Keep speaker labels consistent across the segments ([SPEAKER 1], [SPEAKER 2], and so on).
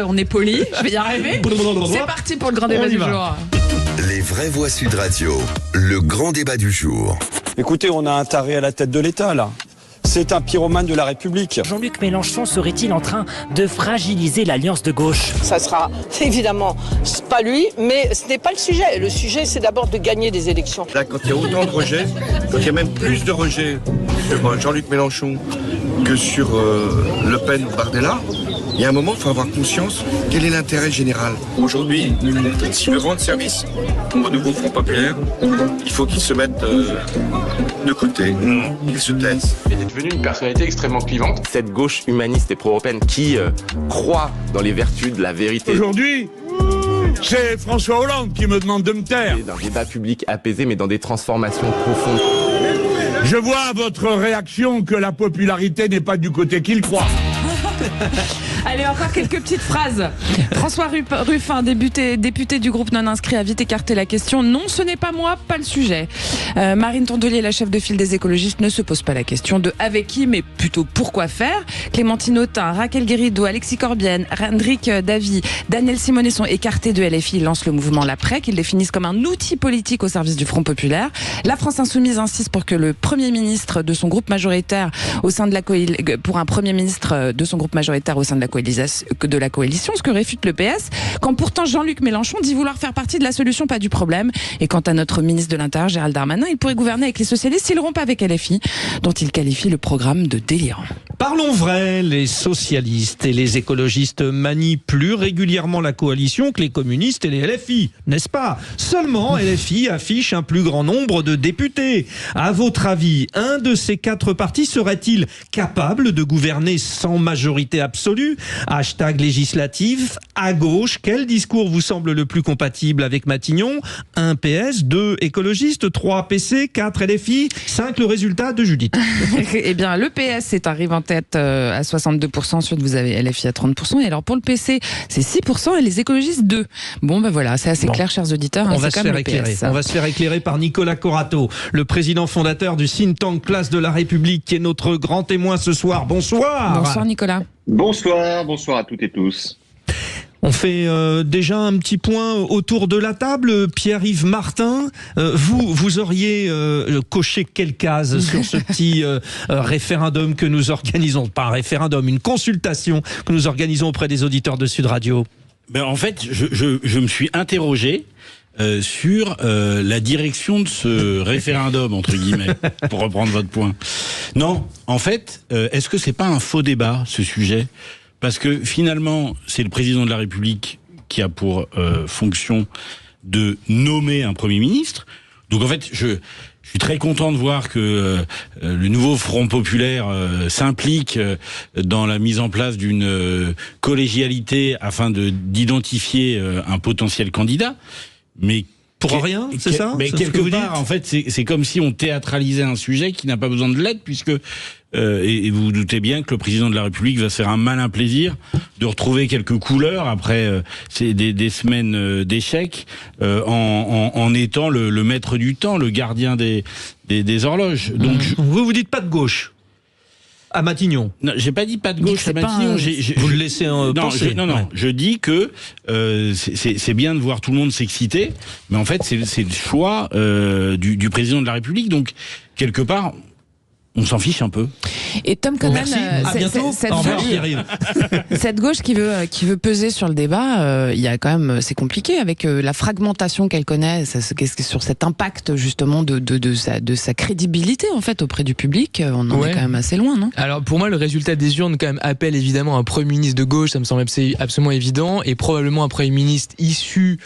[SPEAKER 1] on est poli, je vais y arriver. C'est parti pour le grand débat du jour.
[SPEAKER 2] Les vraies voix Sud Radio, le grand débat du jour.
[SPEAKER 3] Écoutez, on a un taré à la tête de l'État, là. C'est un pyromane de la République.
[SPEAKER 4] Jean-Luc Mélenchon serait-il en train de fragiliser l'alliance de gauche ?
[SPEAKER 5] Ça sera évidemment pas lui, mais ce n'est pas le sujet. Le sujet, c'est d'abord de gagner des élections.
[SPEAKER 6] Là, quand il y a autant de rejets, quand il y a même plus de rejets sur Jean-Luc Mélenchon que sur Le Pen ou Bardella, il y a un moment, il faut avoir conscience quel est l'intérêt général. Aujourd'hui, si veut rendre service au nouveau Front Populaire, il faut qu'il se mette de côté, qu'il se taise.
[SPEAKER 7] Il est devenu une personnalité extrêmement clivante. Cette gauche humaniste et pro-européenne qui croit dans les vertus de la vérité.
[SPEAKER 8] Aujourd'hui, c'est François Hollande qui me demande de me taire.
[SPEAKER 7] D'un débat public apaisé, mais dans des transformations profondes.
[SPEAKER 8] Je vois à votre réaction que la popularité n'est pas du côté qu'il croit.
[SPEAKER 1] Allez, encore quelques petites phrases. François Ruffin, député du groupe non inscrit, a vite écarté la question. Non, ce n'est pas moi, pas le sujet. Marine Tondelier, la chef de file des écologistes, ne se pose pas la question de avec qui, mais plutôt pourquoi faire. Clémentine Autain, Raquel Guérido, Alexis Corbière, Hendrik Davy, Daniel Simonet sont écartés de LFI. Ils lancent le mouvement L'Après, qu'ils définissent comme un outil politique au service du Front Populaire. La France Insoumise insiste pour que le Premier ministre de son groupe majoritaire au sein de la pour un Premier ministre de son groupe majoritaire au sein de la coalition, ce que réfute le PS, quand pourtant Jean-Luc Mélenchon dit vouloir faire partie de la solution, pas du problème. Et quant à notre ministre de l'Intérieur, Gérald Darmanin, il pourrait gouverner avec les socialistes s'il rompt avec LFI, dont il qualifie le programme de délirant.
[SPEAKER 9] Parlons vrai, les socialistes et les écologistes manient plus régulièrement la coalition que les communistes et les LFI, n'est-ce pas ? Seulement, LFI affiche un plus grand nombre de députés. À votre avis, un de ces 4 partis serait-il capable de gouverner sans majorité absolue ? Hashtag législatif, à gauche, quel discours vous semble le plus compatible avec Matignon ? 1 PS, 2 écologistes, 3 PC, 4 LFI, 5 le résultat de Judith.
[SPEAKER 1] Eh bien, le PS arrive en tête à 62%, ensuite vous avez LFI à 30%, et alors pour le PC, c'est 6% et les écologistes 2%. Bon, ben voilà, c'est assez clair, chers auditeurs.
[SPEAKER 9] On va se faire éclairer. On va se faire éclairer par Nicolas Corato, le président fondateur du think tank Place de la République, qui est notre grand témoin ce soir. Bonsoir.
[SPEAKER 1] Bonsoir Nicolas.
[SPEAKER 10] Bonsoir à toutes et tous.
[SPEAKER 9] On fait déjà un petit point autour de la table. Pierre-Yves Martin, vous auriez coché quelle case sur ce petit référendum que nous organisons, pas un référendum, une consultation que nous organisons auprès des auditeurs de Sud Radio?
[SPEAKER 11] En fait, je me suis interrogé sur la direction de ce référendum, entre guillemets, pour reprendre votre point. Non, en fait, est-ce que c'est pas un faux débat, ce sujet ? Parce que finalement, c'est le président de la République qui a pour fonction de nommer un Premier ministre. Donc en fait, je suis très content de voir que le nouveau Front Populaire s'implique dans la mise en place d'une collégialité afin d'identifier un potentiel candidat. Mais
[SPEAKER 9] pour rien, c'est ça ?
[SPEAKER 11] Mais quelque part, en fait, c'est comme si on théâtralisait un sujet qui n'a pas besoin de l'être, puisque et vous vous doutez bien que le président de la République va se faire un malin plaisir de retrouver quelques couleurs après des semaines d'échecs en étant le maître du temps, le gardien des horloges. Donc
[SPEAKER 9] vous dites pas de gauche à Matignon?
[SPEAKER 11] Non, j'ai pas dit pas de gauche à Matignon.
[SPEAKER 9] Vous le laissez penser.
[SPEAKER 11] Non. Je dis que c'est bien de voir tout le monde s'exciter, mais en fait c'est le choix du président de la République. Donc quelque part, on s'en fiche un peu.
[SPEAKER 1] Et Tom Conan, cette gauche qui veut peser sur le débat, il y a quand même, c'est compliqué avec la fragmentation qu'elle connaît sur cet impact justement de sa crédibilité en fait auprès du public. On en est quand même assez loin, non ?
[SPEAKER 12] Alors pour moi, le résultat des urnes quand même appelle évidemment un Premier ministre de gauche, ça me semble absolument évident, et probablement un Premier ministre issu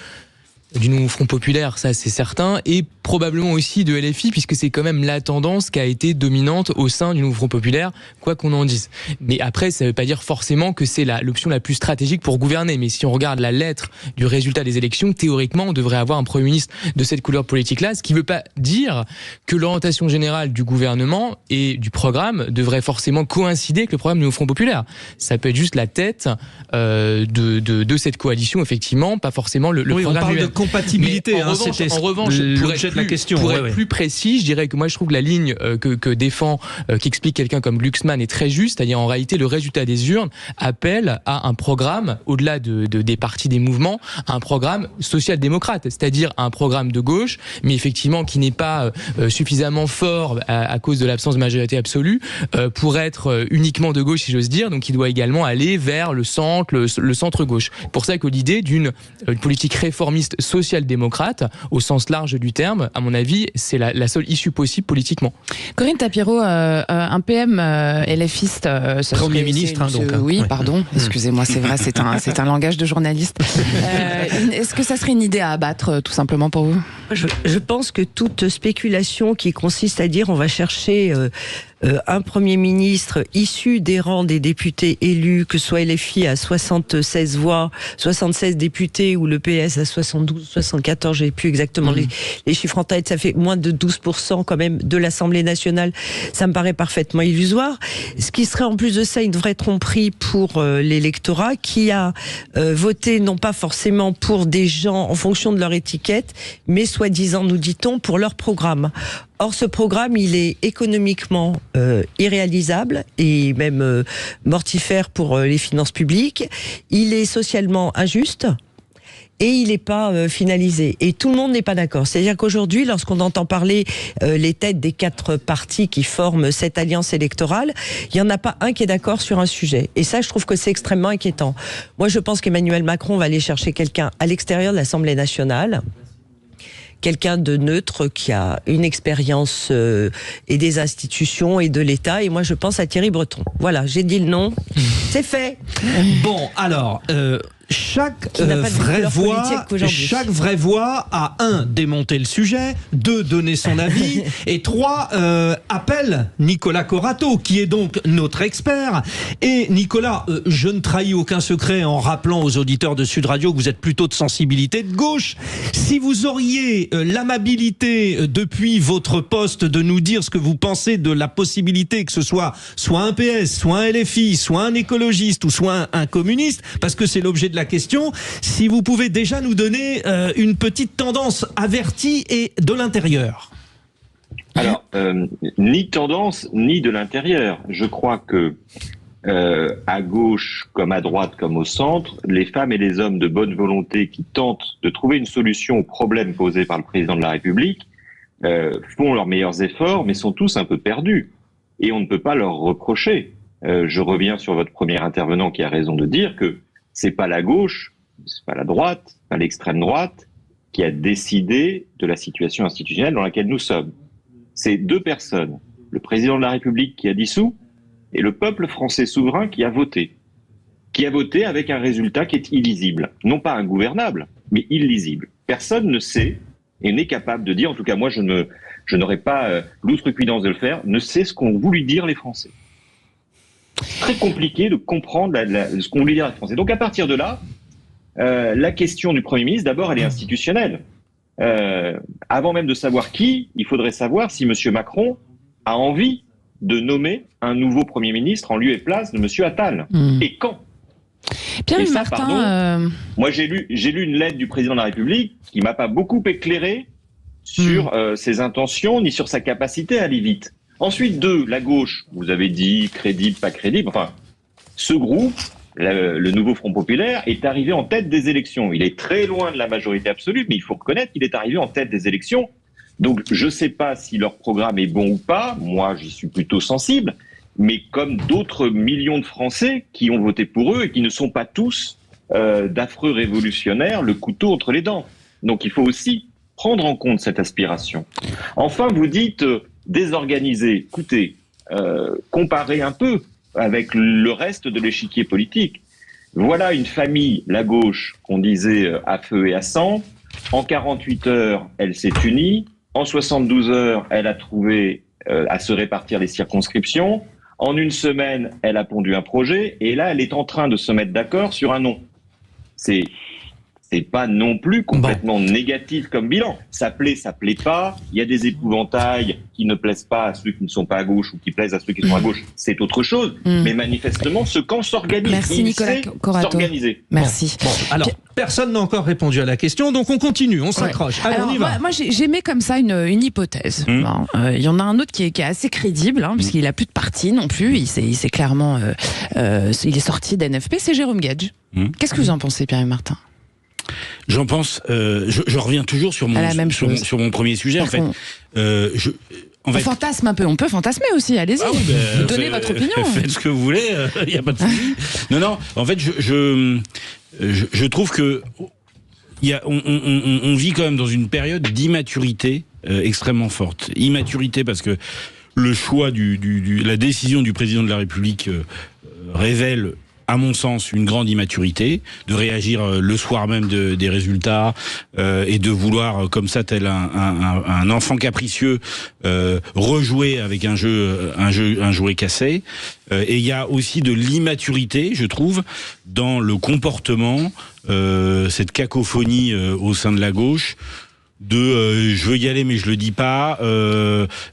[SPEAKER 12] du nouveau Front Populaire, ça c'est certain, et probablement aussi de LFI, puisque c'est quand même la tendance qui a été dominante au sein du nouveau Front Populaire, quoi qu'on en dise. Mais après, ça ne veut pas dire forcément que c'est l'option la plus stratégique pour gouverner. Mais si on regarde la lettre du résultat des élections, théoriquement, on devrait avoir un Premier ministre de cette couleur politique-là, ce qui ne veut pas dire que l'orientation générale du gouvernement et du programme devrait forcément coïncider avec le programme du nouveau Front Populaire. Ça peut être juste la tête de cette coalition, effectivement, pas forcément le programme.
[SPEAKER 9] On parle de compatibilité.
[SPEAKER 12] En revanche,
[SPEAKER 9] l'objet de la question.
[SPEAKER 12] Pour être plus précis, je dirais que moi je trouve que la ligne que défend, qu'explique quelqu'un comme Glucksmann est très juste. C'est-à-dire en réalité le résultat des urnes appelle à un programme, au-delà des partis, des mouvements, un programme social-démocrate, c'est-à-dire un programme de gauche, mais effectivement qui n'est pas suffisamment fort à cause de l'absence de majorité absolue pour être uniquement de gauche, si j'ose dire. Donc il doit également aller vers le centre, le centre-gauche. Pour ça que l'idée d'une politique réformiste social-démocrate, au sens large du terme, à mon avis, c'est la seule issue possible politiquement.
[SPEAKER 1] Corinne Tapiero, un PM LFiste...
[SPEAKER 9] Premier ministre, donc.
[SPEAKER 1] Oui, pardon, excusez-moi, c'est vrai, c'est un langage de journaliste. Est-ce que ça serait une idée à abattre, tout simplement, pour vous ?
[SPEAKER 13] Je pense que toute spéculation qui consiste à dire on va chercher un Premier ministre issu des rangs des députés élus, que ce soit LFI à 76 voix, 76 députés, ou le PS à 72, 74, j'ai plus exactement les chiffres en tête, ça fait moins de 12% quand même de l'Assemblée nationale, ça me paraît parfaitement illusoire. Ce qui serait en plus de ça une vraie tromperie pour l'électorat qui a voté non pas forcément pour des gens en fonction de leur étiquette, mais soi-disant, nous dit-on, pour leur programme. Or, ce programme, il est économiquement irréalisable et même mortifère pour les finances publiques. Il est socialement injuste et il n'est pas finalisé. Et tout le monde n'est pas d'accord. C'est-à-dire qu'aujourd'hui, lorsqu'on entend parler les têtes des 4 partis qui forment cette alliance électorale, il n'y en a pas un qui est d'accord sur un sujet. Et ça, je trouve que c'est extrêmement inquiétant. Moi, je pense qu'Emmanuel Macron va aller chercher quelqu'un à l'extérieur de l'Assemblée nationale, quelqu'un de neutre qui a une expérience et des institutions et de l'État. Et moi, je pense à Thierry Breton. Voilà, j'ai dit le nom. C'est fait.
[SPEAKER 9] Bon, alors... Chaque vraie voix a 1. Démonté le sujet, 2. Donné son avis et 3. Appelle Nicolas Corato qui est donc notre expert. Et Nicolas, je ne trahis aucun secret en rappelant aux auditeurs de Sud Radio que vous êtes plutôt de sensibilité de gauche. Si vous auriez l'amabilité depuis votre poste de nous dire ce que vous pensez de la possibilité que ce soit un PS, soit un LFI, soit un écologiste ou soit un communiste, parce que c'est l'objet de la question, si vous pouvez déjà nous donner une petite tendance avertie et de l'intérieur.
[SPEAKER 10] Alors, ni tendance, ni de l'intérieur. Je crois que à gauche, comme à droite, comme au centre, les femmes et les hommes de bonne volonté qui tentent de trouver une solution aux problèmes posés par le président de la République font leurs meilleurs efforts, mais sont tous un peu perdus. Et on ne peut pas leur reprocher. Je reviens sur votre premier intervenant qui a raison de dire que c'est pas la gauche, c'est pas la droite, pas l'extrême droite qui a décidé de la situation institutionnelle dans laquelle nous sommes. C'est 2 personnes, le président de la République qui a dissous et le peuple français souverain qui a voté avec un résultat qui est illisible. Non pas ingouvernable, mais illisible. Personne ne sait et n'est capable de dire, en tout cas moi je n'aurais pas l'outrecuidance de le faire, ne sait ce qu'ont voulu dire les Français. Très compliqué de comprendre ce qu'on voulait dire les Français. Donc à partir de là, la question du Premier ministre, d'abord, elle est institutionnelle. Avant même de savoir qui, il faudrait savoir si M. Macron a envie de nommer un nouveau Premier ministre en lieu et place de M. Attal. Et quand ?
[SPEAKER 1] Pierre-Louis Martin...
[SPEAKER 10] Moi, j'ai lu une lettre du président de la République qui m'a pas beaucoup éclairé sur ses intentions ni sur sa capacité à aller vite. Ensuite, 2, la gauche, vous avez dit crédible, pas crédible. Enfin, ce groupe, le nouveau Front Populaire, est arrivé en tête des élections. Il est très loin de la majorité absolue, mais il faut reconnaître qu'il est arrivé en tête des élections. Donc, je ne sais pas si leur programme est bon ou pas. Moi, j'y suis plutôt sensible. Mais comme d'autres millions de Français qui ont voté pour eux et qui ne sont pas tous d'affreux révolutionnaires, le couteau entre les dents. Donc, il faut aussi prendre en compte cette aspiration. Enfin, vous dites... désorganisé. Écoutez, comparez un peu avec le reste de l'échiquier politique. Voilà une famille, la gauche, qu'on disait à feu et à sang. En 48 heures, elle s'est unie. En 72 heures, elle a trouvé à se répartir les circonscriptions. En 1 semaine, elle a pondu un projet. Et là, elle est en train de se mettre d'accord sur un nom. C'est c'est pas non plus complètement négatif comme bilan. Ça plaît pas. Il y a des épouvantails qui ne plaisent pas à ceux qui ne sont pas à gauche ou qui plaisent à ceux qui sont à gauche. C'est autre chose. Mais manifestement, ce camp s'organise.
[SPEAKER 1] Merci Nicolas Corato.
[SPEAKER 10] S'organiser.
[SPEAKER 1] Merci.
[SPEAKER 9] Bon, alors, personne n'a encore répondu à la question, donc on continue, on s'accroche. Allez, on y va.
[SPEAKER 1] Moi, j'aimais comme ça une hypothèse. Il y en a un autre qui est assez crédible, puisqu'il a plus de parti non plus. Il s'est clairement, il est sorti d'NFP. C'est Jérôme Gage. Qu'est-ce que vous en pensez, Pierre Martin?
[SPEAKER 11] J'en pense. Je reviens toujours sur mon premier sujet. En fait,
[SPEAKER 1] on fantasme un peu. On peut fantasmer aussi. Allez-y. Donnez votre opinion.
[SPEAKER 11] Faites ce que vous voulez. Il n'y a pas de souci. Non. En fait, je trouve que on vit quand même dans une période d'immaturité extrêmement forte. Immaturité parce que le choix la décision du président de la République révèle, à mon sens, une grande immaturité, de réagir le soir même des résultats et de vouloir, comme ça, tel un enfant capricieux, rejouer avec un jouet cassé. Et il y a aussi de l'immaturité, je trouve, dans le comportement, cette cacophonie au sein de la gauche, je veux y aller mais je le dis pas,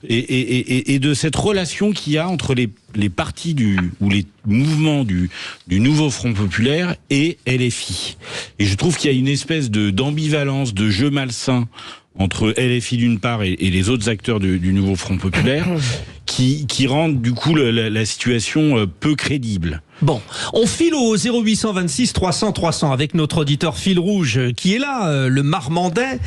[SPEAKER 11] et de cette relation qu'il y a entre les partis ou les mouvements du nouveau Front Populaire et LFI. Et je trouve qu'il y a une espèce d'ambivalence, de jeu malsain entre LFI d'une part et les autres acteurs du nouveau Front Populaire qui rendent du coup la situation peu crédible.
[SPEAKER 9] Bon, on file au 0826 300 300 avec notre auditeur fil rouge qui est là, le Marmandais.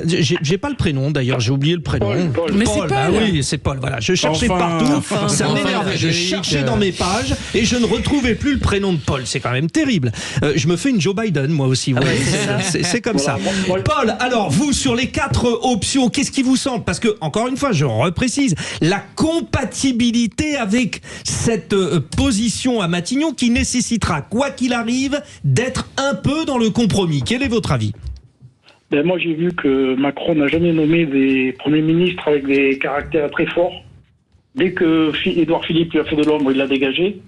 [SPEAKER 9] J'ai pas le prénom d'ailleurs, j'ai oublié le prénom.
[SPEAKER 1] Paul. Mais c'est Paul.
[SPEAKER 9] Ah oui, c'est Paul. Voilà, je cherchais partout, ça m'énervait. Je cherchais dans mes pages et je ne retrouvais plus le prénom de Paul. C'est quand même terrible. Je me fais une Joe Biden moi aussi. C'est comme ça. Paul, alors vous sur les 4 options, qu'est-ce qui vous semble? Parce que encore une fois, je reprécise la compatibilité avec cette position à Matignon qui nécessitera, quoi qu'il arrive, d'être un peu dans le compromis. Quel est votre avis?
[SPEAKER 14] Moi, j'ai vu que Macron n'a jamais nommé des premiers ministres avec des caractères très forts. Dès que Édouard Philippe lui a fait de l'ombre, il l'a dégagé.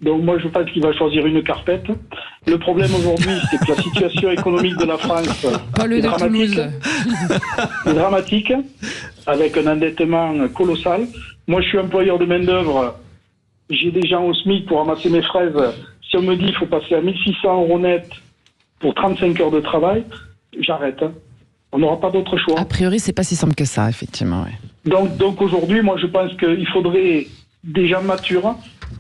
[SPEAKER 14] Donc moi, je pense qu'il va choisir une carpette. Le problème aujourd'hui, c'est que la situation économique de la France est dramatique, avec un endettement colossal. Moi, je suis employeur de main-d'œuvre. J'ai des gens au SMIC pour ramasser mes fraises. Si on me dit qu'il faut passer à 1600 € net pour 35 heures de travail, j'arrête. On n'aura pas d'autre choix.
[SPEAKER 1] A priori, c'est pas si simple que ça, effectivement. Ouais.
[SPEAKER 14] Donc aujourd'hui, moi, je pense qu'il faudrait des gens matures.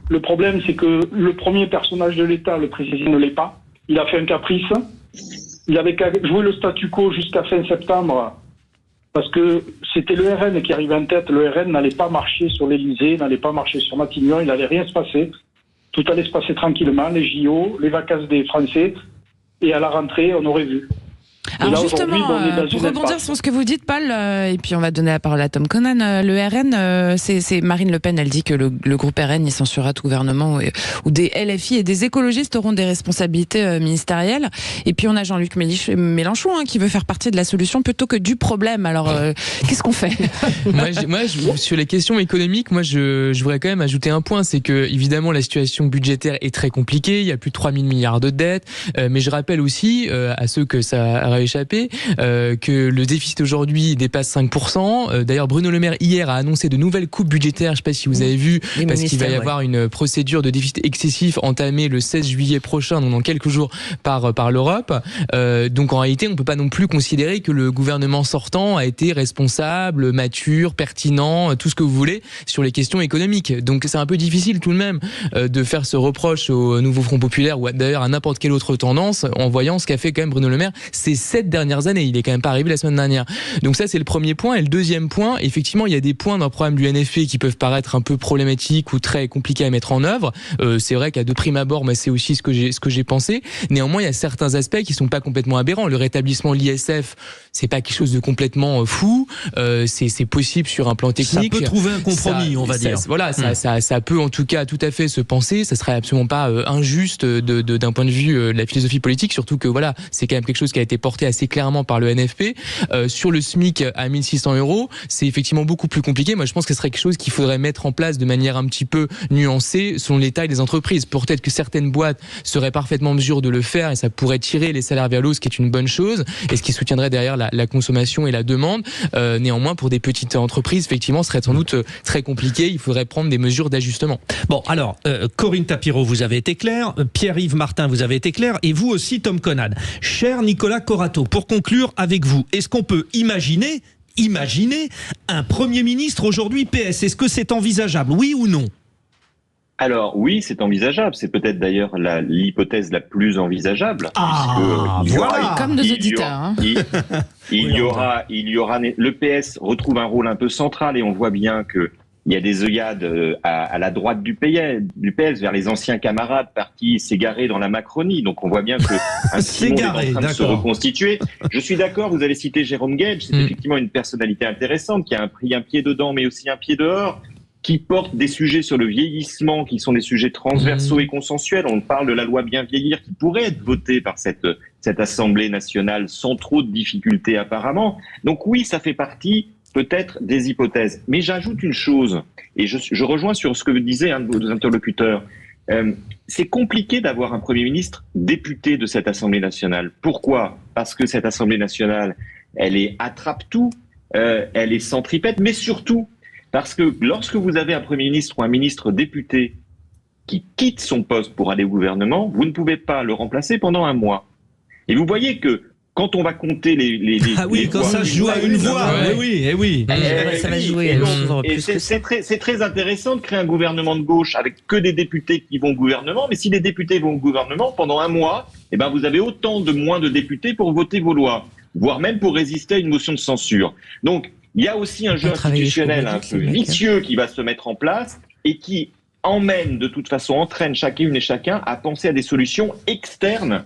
[SPEAKER 14] Le problème, c'est que le premier personnage de l'État, le président, ne l'est pas. Il a fait un caprice. Il avait qu'à jouer le statu quo jusqu'à fin septembre. Parce que c'était le RN qui arrivait en tête. Le RN n'allait pas marcher sur l'Élysée, n'allait pas marcher sur Matignon, il n'allait rien se passer. Tout allait se passer tranquillement, les JO, les vacances des Français, et à la rentrée, on aurait vu.
[SPEAKER 1] Alors là, justement, pour rebondir sur ce que vous dites, Paul, et puis on va donner la parole à Tom Conan, le RN, c'est Marine Le Pen, elle dit que le groupe RN, il censurera tout gouvernement où des LFI et des écologistes auront des responsabilités ministérielles. Et puis on a Jean-Luc Mélenchon qui veut faire partie de la solution plutôt que du problème. Alors, qu'est-ce qu'on fait?
[SPEAKER 12] moi, sur les questions économiques, moi, je voudrais quand même ajouter un point, c'est que évidemment la situation budgétaire est très compliquée, il y a plus de 3 000 milliards de dettes, mais je rappelle aussi à ceux que ça a échappé que le déficit aujourd'hui dépasse 5%. D'ailleurs, Bruno Le Maire hier a annoncé de nouvelles coupes budgétaires, je ne sais pas si vous avez vu, parce qu'il va y avoir une procédure de déficit excessif entamée le 16 juillet prochain, donc dans quelques jours par l'Europe. Donc en réalité, on ne peut pas non plus considérer que le gouvernement sortant a été responsable, mature, pertinent, tout ce que vous voulez sur les questions économiques. Donc c'est un peu difficile tout de même de faire ce reproche au nouveau Front Populaire ou d'ailleurs à n'importe quelle autre tendance en voyant ce qu'a fait quand même Bruno Le Maire ces 7 dernières années. Il est quand même pas arrivé la semaine dernière. Donc ça, c'est le premier point. Et le deuxième point, effectivement, il y a des points d'un programme du NFP qui peuvent paraître un peu problématiques ou très compliqués à mettre en œuvre. C'est vrai qu'à de prime abord, mais c'est aussi ce que j'ai pensé. Néanmoins, il y a certains aspects qui sont pas complètement aberrants. Le rétablissement de l'ISF, c'est pas quelque chose de complètement fou. C'est possible sur un plan technique.
[SPEAKER 9] Ça peut trouver un compromis, on va dire.
[SPEAKER 12] Voilà, ça peut en tout cas tout à fait se penser. Ça serait absolument pas injuste d'un point de vue de la philosophie politique, surtout que voilà, c'est quand même quelque chose qui a été porté porté assez clairement par le NFP. Sur le SMIC à 1600 €, c'est effectivement beaucoup plus compliqué. Moi, je pense que ce serait quelque chose qu'il faudrait mettre en place de manière un petit peu nuancée selon les tailles des entreprises. Peut-être que certaines boîtes seraient parfaitement en mesure de le faire et ça pourrait tirer les salaires vers le haut, ce qui est une bonne chose et ce qui soutiendrait derrière la consommation et la demande. Néanmoins, pour des petites entreprises, effectivement, ce serait sans doute très compliqué. Il faudrait prendre des mesures d'ajustement.
[SPEAKER 9] Bon, alors, Corinne Tapireau, vous avez été clair. Pierre-Yves Martin, vous avez été clair. Et vous aussi, Tom Conad. Cher Nicolas Corato, pour conclure avec vous, est-ce qu'on peut imaginer un Premier ministre aujourd'hui PS? Est-ce que c'est envisageable, oui ou non?
[SPEAKER 10] Alors oui, c'est envisageable. C'est peut-être d'ailleurs l'hypothèse la plus envisageable.
[SPEAKER 1] Voilà. Comme nos auditeurs.
[SPEAKER 10] Il y aura, le PS retrouve un rôle un peu central et on voit bien que il y a des œillades à la droite du PS vers les anciens camarades partis s'égarer dans la Macronie. Donc on voit bien que un petit monde est en train de se reconstituer. Je suis d'accord, vous avez cité Jérôme Gage, c'est effectivement une personnalité intéressante qui a pris un pied dedans mais aussi un pied dehors, qui porte des sujets sur le vieillissement, qui sont des sujets transversaux et consensuels. On parle de la loi Bien vieillir qui pourrait être votée par cette Assemblée nationale sans trop de difficultés apparemment. Donc oui, ça fait partie peut-être des hypothèses. Mais j'ajoute une chose, et je rejoins sur ce que disait un de vos interlocuteurs. C'est compliqué d'avoir un Premier ministre député de cette Assemblée nationale. Pourquoi? Parce que cette Assemblée nationale, elle est attrape-tout, elle est centripète, mais surtout parce que lorsque vous avez un Premier ministre ou un ministre député qui quitte son poste pour aller au gouvernement, vous ne pouvez pas le remplacer pendant un mois. Et vous voyez que quand on va compter les
[SPEAKER 9] quand ça se joue à une voix, oui.
[SPEAKER 13] Ça va jouer souvent plus que ça.
[SPEAKER 10] C'est très intéressant de créer un gouvernement de gauche avec que des députés qui vont au gouvernement, mais si les députés vont au gouvernement pendant un mois, eh ben vous avez autant de moins de députés pour voter vos lois, voire même pour résister à une motion de censure. Donc il y a aussi un jeu institutionnel un peu vicieux qui va se mettre en place et qui entraîne chacune et chacun à penser à des solutions externes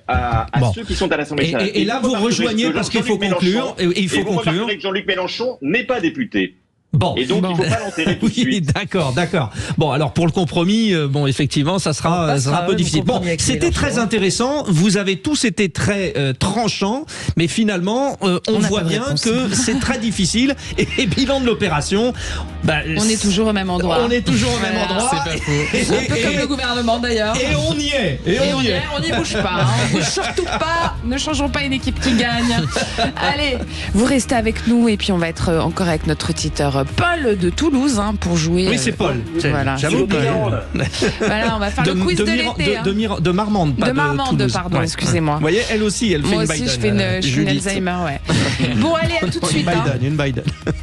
[SPEAKER 10] à ceux qui sont à l'Assemblée nationale.
[SPEAKER 9] Et là, vous rejoignez parce qu'il faut conclure.
[SPEAKER 10] Vous remarquerez que Jean-Luc Mélenchon n'est pas député. Et donc, il ne faut pas l'enterrer tout de suite.
[SPEAKER 9] D'accord. Bon, alors pour le compromis, effectivement, ça sera un peu difficile. Bon, c'était très intéressant. Vous avez tous été très tranchants, mais finalement, on voit bien que c'est très difficile. Et bilan de l'opération,
[SPEAKER 1] on est toujours au même endroit.
[SPEAKER 9] C'est pas
[SPEAKER 1] faux. Un peu comme le gouvernement d'ailleurs.
[SPEAKER 9] Et on y est.
[SPEAKER 1] On n'y bouge pas. On bouge surtout pas. Ne changeons pas une équipe qui gagne. Allez, vous restez avec nous et puis on va être encore avec notre auditeur Paul de Toulouse pour jouer.
[SPEAKER 9] Oui, c'est Paul.
[SPEAKER 1] Voilà.
[SPEAKER 9] J'avoue Paul.
[SPEAKER 1] Voilà, on va faire le quiz de l'été.
[SPEAKER 9] De Marmande, pas de Toulouse.
[SPEAKER 1] Pardon, excusez-moi.
[SPEAKER 9] Vous voyez, elle aussi, elle fait une Biden.
[SPEAKER 1] Moi aussi, je fais une Alzheimer, ouais. Bon, allez, à tout de suite.
[SPEAKER 9] Une Biden.